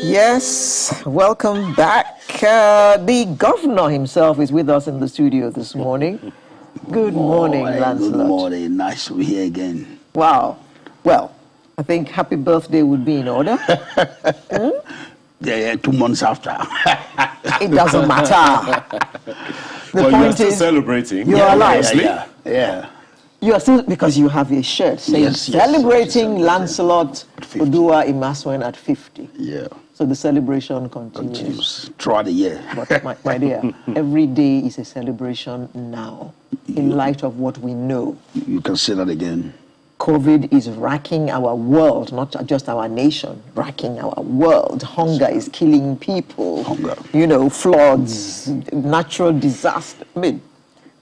Yes, welcome back. The governor himself is with us in the studio this morning. Good morning, Lancelot. Good morning. Nice to be here again. Wow. Well, I think happy birthday would be in order. Yeah, 2 months after. It doesn't matter. The well, point you're is, still celebrating. you're alive. Yeah. You are still, because you have a shirt saying celebrating Lancelot Odua Imaswen at 50. Yeah. So the celebration continues. Throughout the year. But my dear, every day is a celebration now, in light of what we know. You can say that again. COVID is racking our world, not just our nation, racking our world. Hunger is killing people. Hunger. You know, floods, natural disaster. I mean,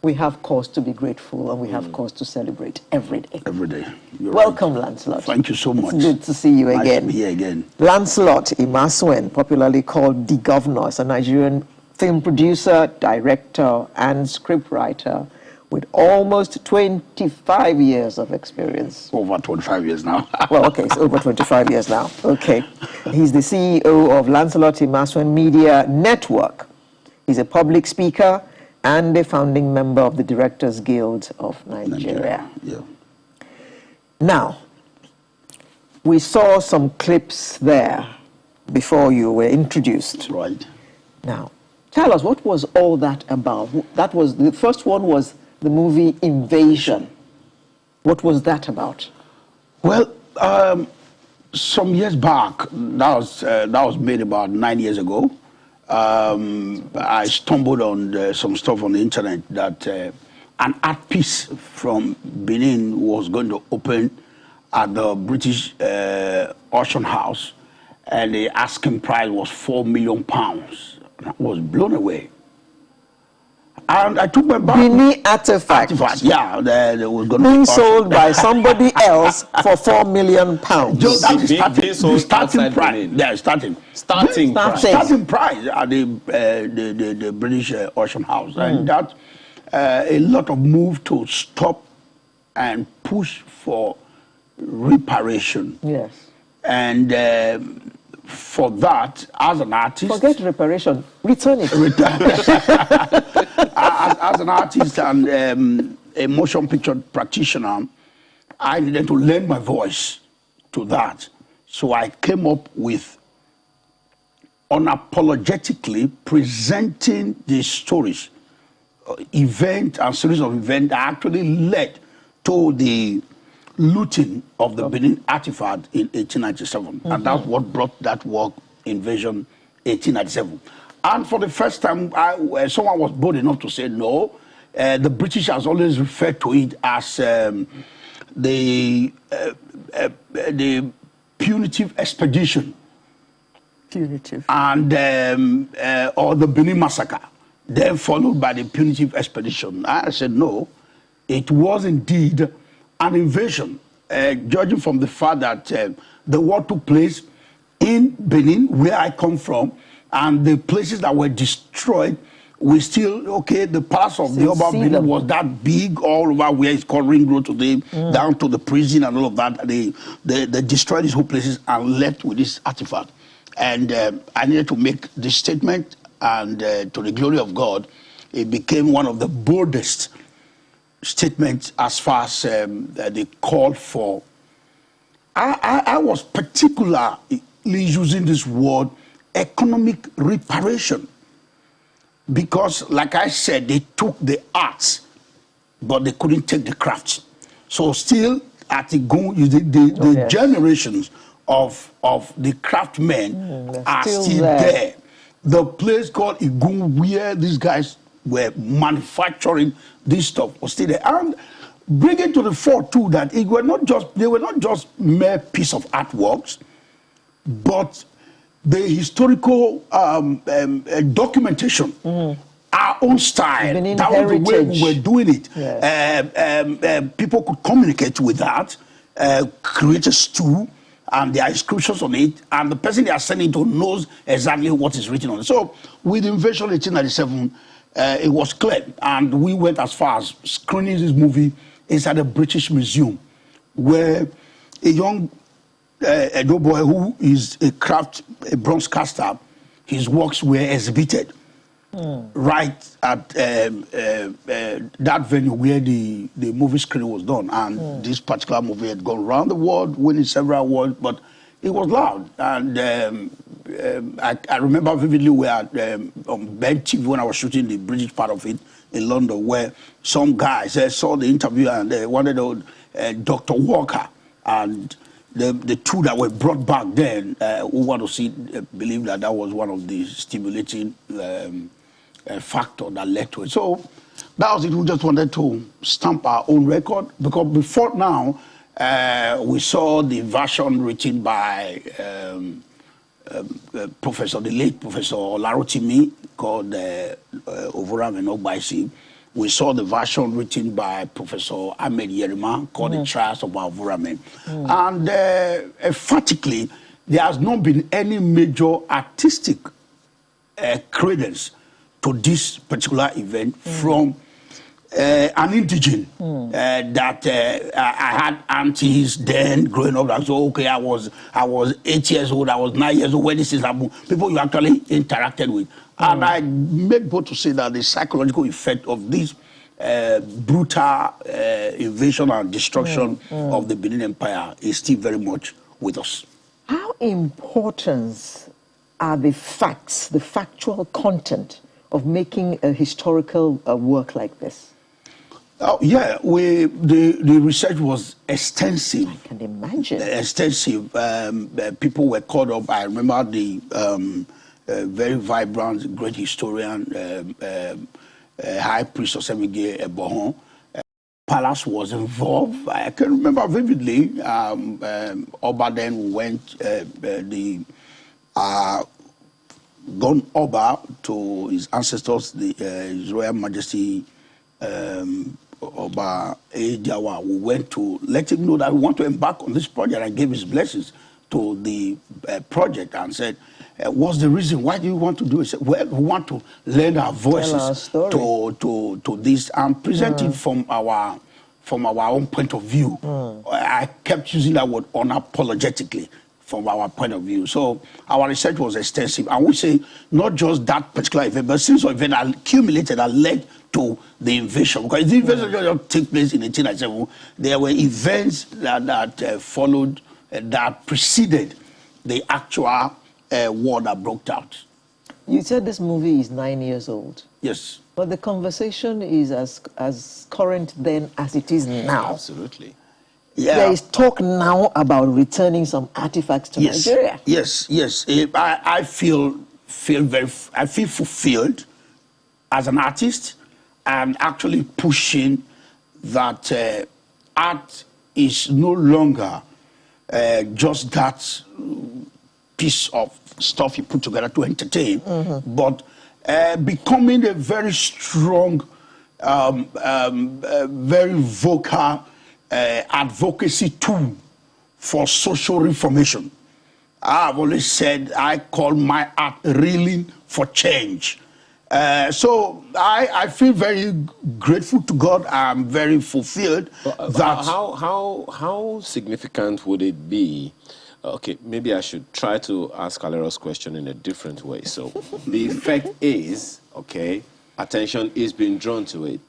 we have cause to be grateful and we have cause to celebrate every day. Every day. Welcome, right. Lancelot. Thank you so much. It's good to see you nice again. To be here again. Lancelot Imaswen, popularly called the Governor, is a Nigerian film producer, director, and scriptwriter with almost 25 years of experience. Over 25 years now. Well, okay, so over 25 years now. Okay. He's the CEO of Lancelot Imaswen Media Network. He's a public speaker and a founding member of the Directors Guild of Nigeria. Yeah. Now, we saw some clips there before you were introduced. Right. Now, tell us, what was all that about? That was, the first one was the movie Invasion. What was that about? Well, some years back, that was made about 9 years ago. I stumbled on some stuff on the internet that an art piece from Benin was going to open at the British auction house, and the asking price was £4 million. I was blown away. And I took my bag. Benin artifact. Yeah, they was going being sold by somebody else for £4 million. Just that's the starting price. Yeah, starting price at the British auction house, and that a lot of move to stop and push for reparation. Yes. And for that, as an artist, forget reparation, return it. As an artist and a motion picture practitioner, I needed to lend my voice to that. So I came up with unapologetically presenting the stories, event and series of events that actually led to the looting of the Benin artifact in 1897. And that's what brought that work, Invasion 1897. And for the first time, someone was bold enough to say no. The British has always referred to it as the punitive expedition. Punitive. And, or the Benin massacre, then followed by the punitive expedition. I said no, it was indeed an invasion, judging from the fact that the war took place in Benin, where I come from, and the places that were destroyed, we still, okay, the palace of the Oba Benin was that big all over where it's called Ring Road today, down to the prison and all of that. They destroyed these whole places and left with this artifact. And I needed to make this statement, and to the glory of God, it became one of the boldest statements as far as the call for. I was particularly using this word, economic reparation, because, like I said, they took the arts, but they couldn't take the crafts. So still, at the generations of the craftsmen are still there. The place called Igun, where these guys were manufacturing this stuff, was still there. And bring it to the fore too that they were not just mere piece of artworks, but the historical documentation, our own style. Benin that heritage. was the way we were doing it. Yes. People could communicate with that, create a stew, and there are inscriptions on it, and the person they are sending to knows exactly what is written on it. So with Invasion 1897, it was clear, and we went as far as screening this movie inside the British Museum, where a young Edo boy who is a bronze caster, his works were exhibited right at that venue where the movie screen was done. And this particular movie had gone around the world, winning several awards, but it was loud. And I remember vividly we had on Ben TV when I was shooting the British part of it in London, where some guys saw the interview and they wanted Dr. Walker and the two that were brought back then, who want to see, believe that was one of the stimulating factor that led to it. So that was it. We just wanted to stamp our own record, because before now, we saw the version written by the late Professor Olarotimi, called Ovuram and Ogbaisi. We saw the version written by Professor Ahmed Yerima, called The Trials of Ovuram. And emphatically, there has not been any major artistic credence to this particular event from an indigene that I had aunties then growing up. So okay, I was 8 years old, I was 9 years old when this is happening. People you actually interacted with, and I make bold to say that the psychological effect of this brutal invasion and destruction of the Benin Empire is still very much with us. How important are the facts, the factual content of making a historical work like this? Yeah, the research was extensive. I can imagine. Extensive. People were caught up. I remember the very vibrant, great historian, High Priest Osemige Ebohon. Palace was involved. I can remember vividly. Oba then went, gone Oba to his ancestors, His Royal Majesty Oba Ejawa. We went to let him know that we want to embark on this project, and gave his blessings to the project and said, what's the reason? Why do you want to do it? He said, well, we want to lend our voices to this and present it from our own point of view. I kept using that word unapologetically, from our point of view. So our research was extensive. And we say not just that particular event, but since the event accumulated and led to the invasion. Because the invasion didn't take place in 1897. There were events that followed, that preceded the actual war that broke out. You said this movie is 9 years old. Yes. But the conversation is as current then as it is now. Absolutely. Yeah. There is talk now about returning some artifacts to Nigeria. Yes. I feel fulfilled as an artist, and actually pushing that art is no longer just that piece of stuff you put together to entertain, but becoming a very strong, very vocal advocacy tool for social reformation. I've always said I call my art reeling for change. So I feel very grateful to God. I'm very fulfilled. That how significant would it be? Okay, maybe I should try to ask Alero's question in a different way. So the effect is, okay, attention is being drawn to it.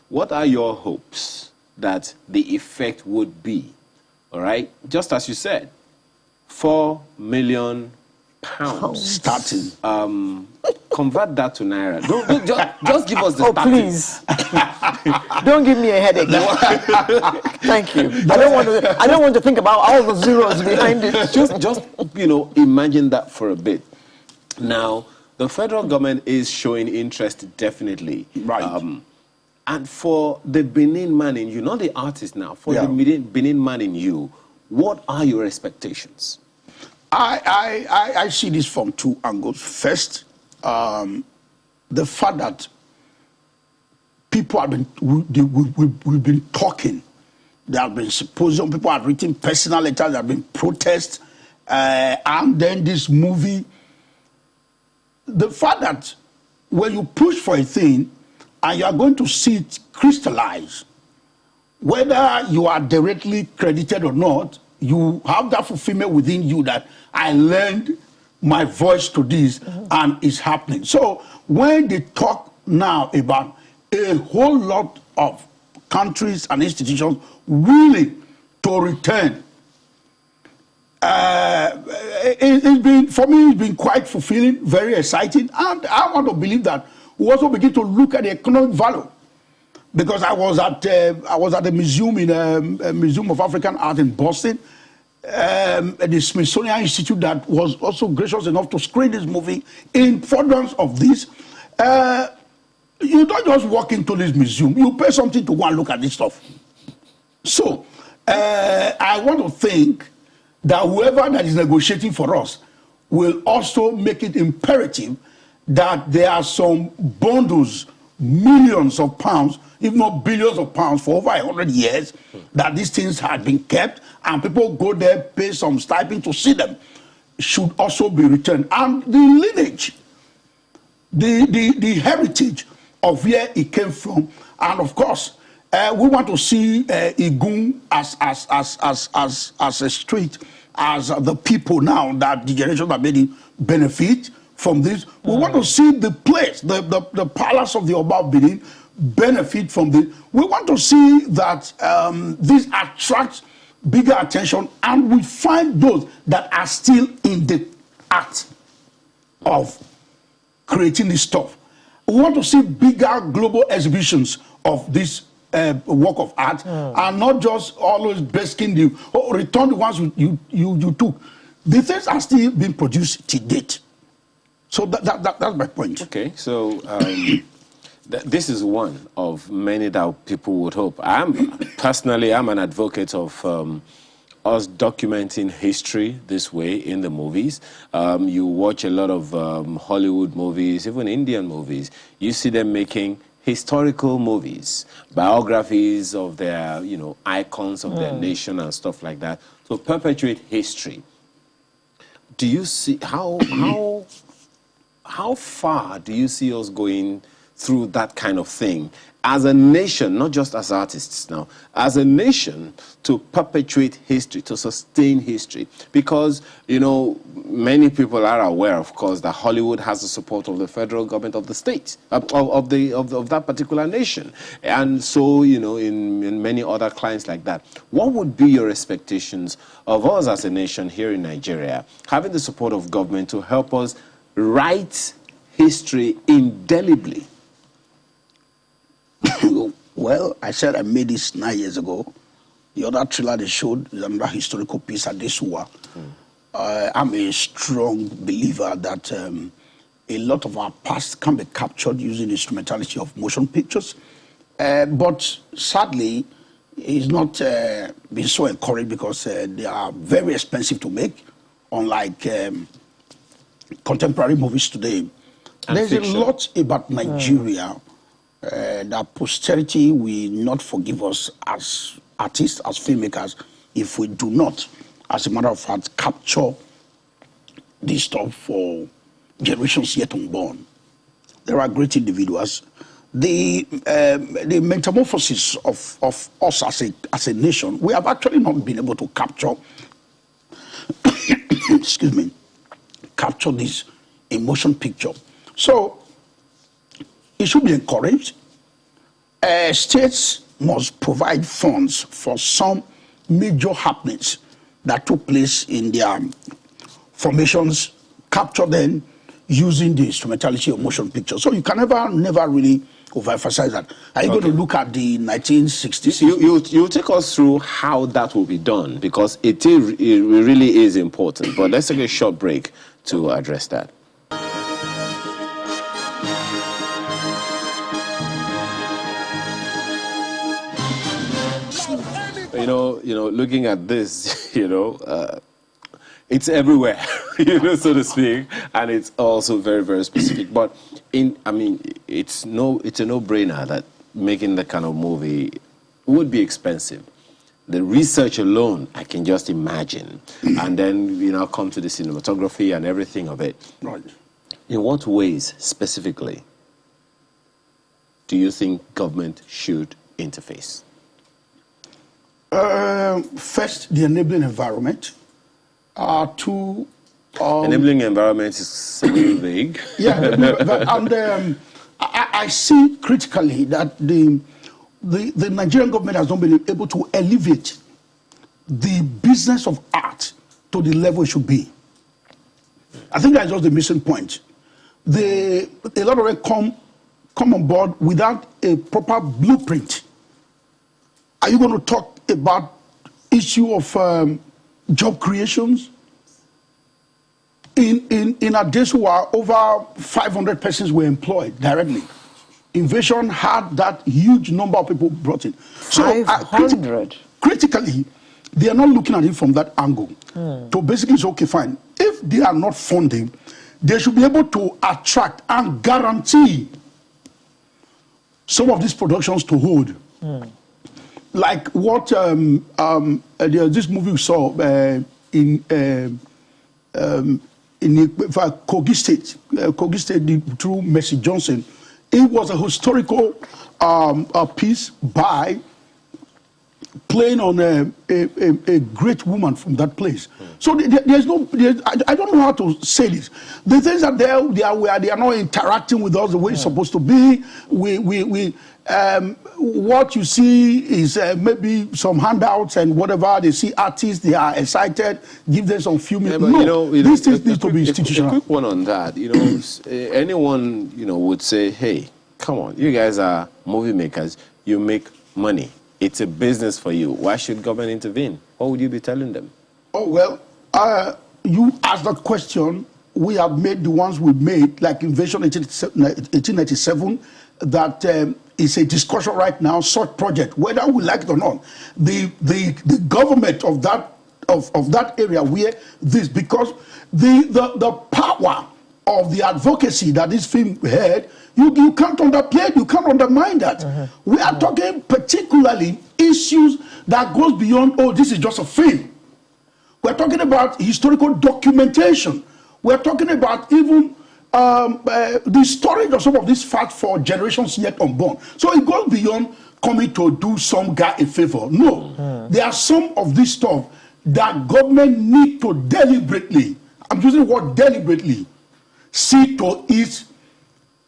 What are your hopes that the effect would be? All right, just as you said, £4 million starting. Convert that to naira. Just give us the starting. Please. Don't give me a headache. Thank you. I don't want to think about all the zeros behind it. Just imagine that for a bit. Now, the federal government is showing interest, definitely. Right. And for the Benin man in you, not the artist now, for the Benin man in you, what are your expectations? I see this from two angles. First, the fact that people have been, we've been talking. There have been symposium, people have written personal letters, there have been protests, and then this movie. The fact that when you push for a thing and you are going to see it crystallize, whether you are directly credited or not, you have that fulfillment within you that I lend my voice to this and it's happening. So when they talk now about a whole lot of countries and institutions willing to return, it's been, for me, it's been quite fulfilling, very exciting, and I want to believe that we also begin to look at the economic value. Because I was at the museum in a Museum of African Art in Boston, at the Smithsonian Institute that was also gracious enough to screen this movie in furtherance of this. You don't just walk into this museum, you pay something to go and look at this stuff. So I want to think that whoever that is negotiating for us will also make it imperative that there are some bundles, millions of pounds, if not billions of pounds for over 100 years, that these things had been kept, and people go there, pay some stipend to see them, should also be returned. And the lineage, the heritage of where it came from, and of course, we want to see Igun as a street, as the people now that the generation that made it benefit from this. We want to see the place, the palace of the Oba of Benin benefit from this. We want to see that this attracts bigger attention, and we find those that are still in the act of creating this stuff. We want to see bigger global exhibitions of this work of art, and not just always basking the, return the ones you took. The things are still being produced to date. So that's my point. Okay, so this is one of many that people would hope. I'm an advocate of us documenting history this way in the movies. You watch a lot of Hollywood movies, even Indian movies. You see them making historical movies, biographies of their, icons of their nation and stuff like that, to perpetuate history. Do you see how far do you see us going through that kind of thing as a nation, not just as artists now, as a nation, to perpetuate history, to sustain history? Because, many people are aware, of course, that Hollywood has the support of the federal government of the state, of that particular nation. And so, in many other clients like that. What would be your expectations of us as a nation here in Nigeria, having the support of government to help us write history indelibly? Well, I said I made this 9 years ago. The other trailer they showed is another historical piece at this war. I'm a strong believer that a lot of our past can be captured using the instrumentality of motion pictures. But sadly, it's not been so encouraged because they are very expensive to make, unlike contemporary movies today. And there's fiction. A lot about Nigeria that posterity will not forgive us as artists, as filmmakers, if we do not, as a matter of fact, capture this stuff for generations yet unborn. There are great individuals. The metamorphosis of us as a nation, we have actually not been able to capture, excuse me, capture this emotion picture. So it should be encouraged. States must provide funds for some major happenings that took place in their formations, capture them using the instrumentality of motion pictures. So you can never really overemphasize that. Are you going to look at the 1960s? You take us through how that will be done, because it really is important. But let's take a short break to address that. Looking at this, it's everywhere, so to speak, and it's also very, very specific. But it's a no-brainer that making that kind of movie would be expensive. The research alone, I can just imagine, and then come to the cinematography and everything of it. Right. In what ways specifically do you think government should interface? first, the enabling environment. Two, enabling environment is very vague. Yeah, and I see critically that the Nigerian government has not been able to elevate the business of art to the level it should be. I think that's just the missing point. A lot of it come on board without a proper blueprint. Are you going to talk about issue of job creations? In our days, over 500 persons were employed directly. Invasion had that huge number of people brought in. So 500? Critically, they are not looking at it from that angle. So basically, it's okay, fine. If they are not funding, they should be able to attract and guarantee some of these productions to hold. Like what this movie we saw in Kogi State through Mercy Johnson. It was a historical piece by playing on a great woman from that place. So I don't know how to say this. The things that they are not interacting with us the way it's supposed to be. What you see is maybe some handouts and whatever. They see artists, they are excited, give them some few minutes. These things need to be institutional. A quick one on that. Anyone would say, hey, come on, you guys are movie makers. You make money. It's a business for you. Why should government intervene? What would you be telling them? Oh, well, you asked that question. We have made the ones we made, like Invasion 1897, that is a discussion right now, such project, whether we like it or not. The government of that area where this, because the power of the advocacy that this film had, you can't underplay, you can't undermine that. We are talking particularly issues that goes beyond, oh, this is just a film. We're talking about historical documentation. We're talking about even the storage of some of these facts for generations yet unborn. So it goes beyond coming to do some guy a favor. No, there are some of this stuff that government need to deliberately, I'm using the word deliberately, see to its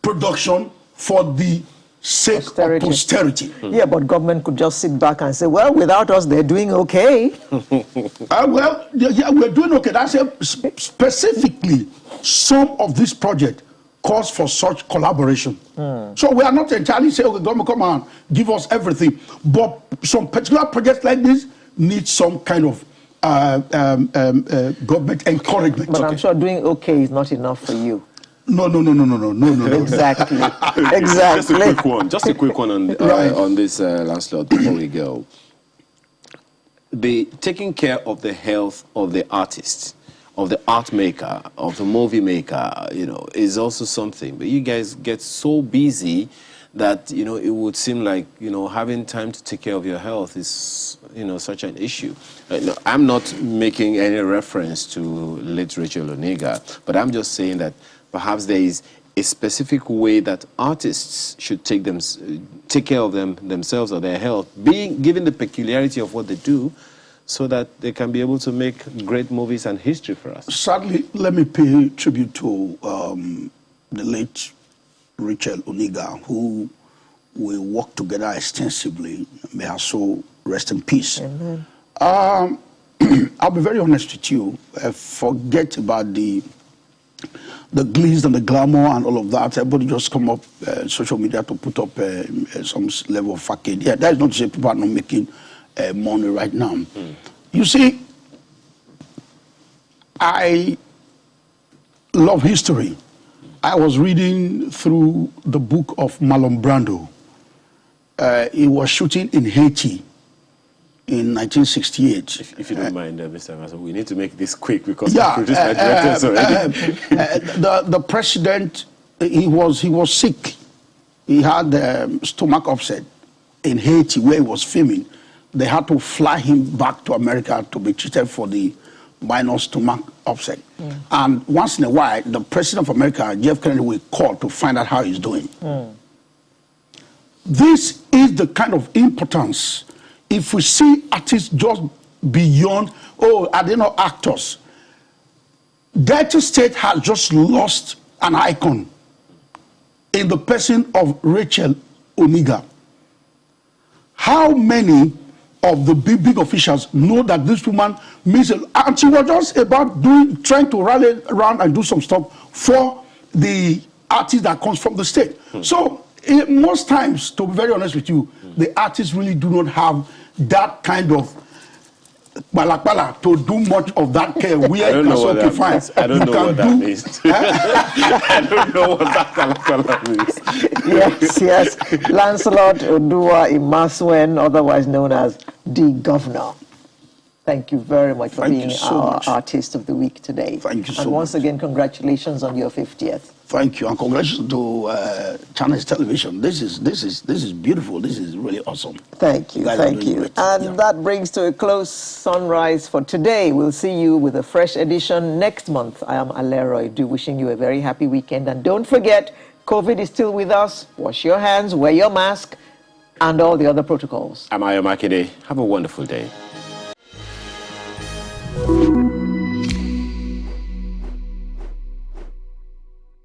production for the sake of posterity. Yeah, but government could just sit back and say, well, without us, they're doing okay. Well, yeah, we're doing okay. That's specifically some of this project calls for such collaboration. So we are not entirely saying, okay, government, come on, give us everything. But some particular projects like this need some kind of government encouragement. But I'm sure doing okay is not enough for you. No. Exactly. Just a quick one on this, Lancelot, before we go. The taking care of the health of the artist, of the art maker, of the movie maker, is also something. But you guys get so busy that, it would seem like, having time to take care of your health is, such an issue. I'm not making any reference to late Rachel Oniga, but I'm just saying that perhaps there is a specific way that artists should take care of themselves or their health, given the peculiarity of what they do, so that they can be able to make great movies and history for us. Sadly, let me pay tribute to the late Rachel Oniga, who we worked together extensively. May her soul rest in peace. Amen. I'll be very honest with you. Forget about the glitz and the glamour and all of that. Everybody just come up social media to put up some level of facade. Yeah, that is not to say people are not making money right now. You see, I love history. I was reading through the book of Marlon Brando. He was shooting in Haiti in 1968. If you don't mind, Mr. Mason, we need to make this quick because we produced my directors already. The president, he was sick. He had stomach upset in Haiti where he was filming. They had to fly him back to America to be treated for the minor stomach upset. And once in a while, the president of America, Jeff Kennedy, will call to find out how he's doing. This is the kind of importance. If we see artists just beyond, oh, are they not actors? Delta State has just lost an icon in the person of Rachel Oniga. How many of the big officials know that this woman means, and she was just about trying to rally around and do some stuff for the artist that comes from the state. So most times, to be very honest with you, the artists really do not have that kind of balakbala to do much of that care. We I don't know what that means. I don't know what that means. I don't know what that balakbala means. Yes. Lancelot Odua Imasuen, otherwise known as the Governor. Thank you very much for being our Artist of the Week today. Thank you so much. And once again, congratulations on your 50th. Thank you, and congratulations to Channels Television. This is beautiful. This is really awesome. Thank you, thank you. And that brings to a close Sunrise for today. We'll see you with a fresh edition next month. I am Aleroy, wishing you a very happy weekend. And don't forget, COVID is still with us. Wash your hands, wear your mask, and all the other protocols. I'm Ayo Makide. Have a wonderful day.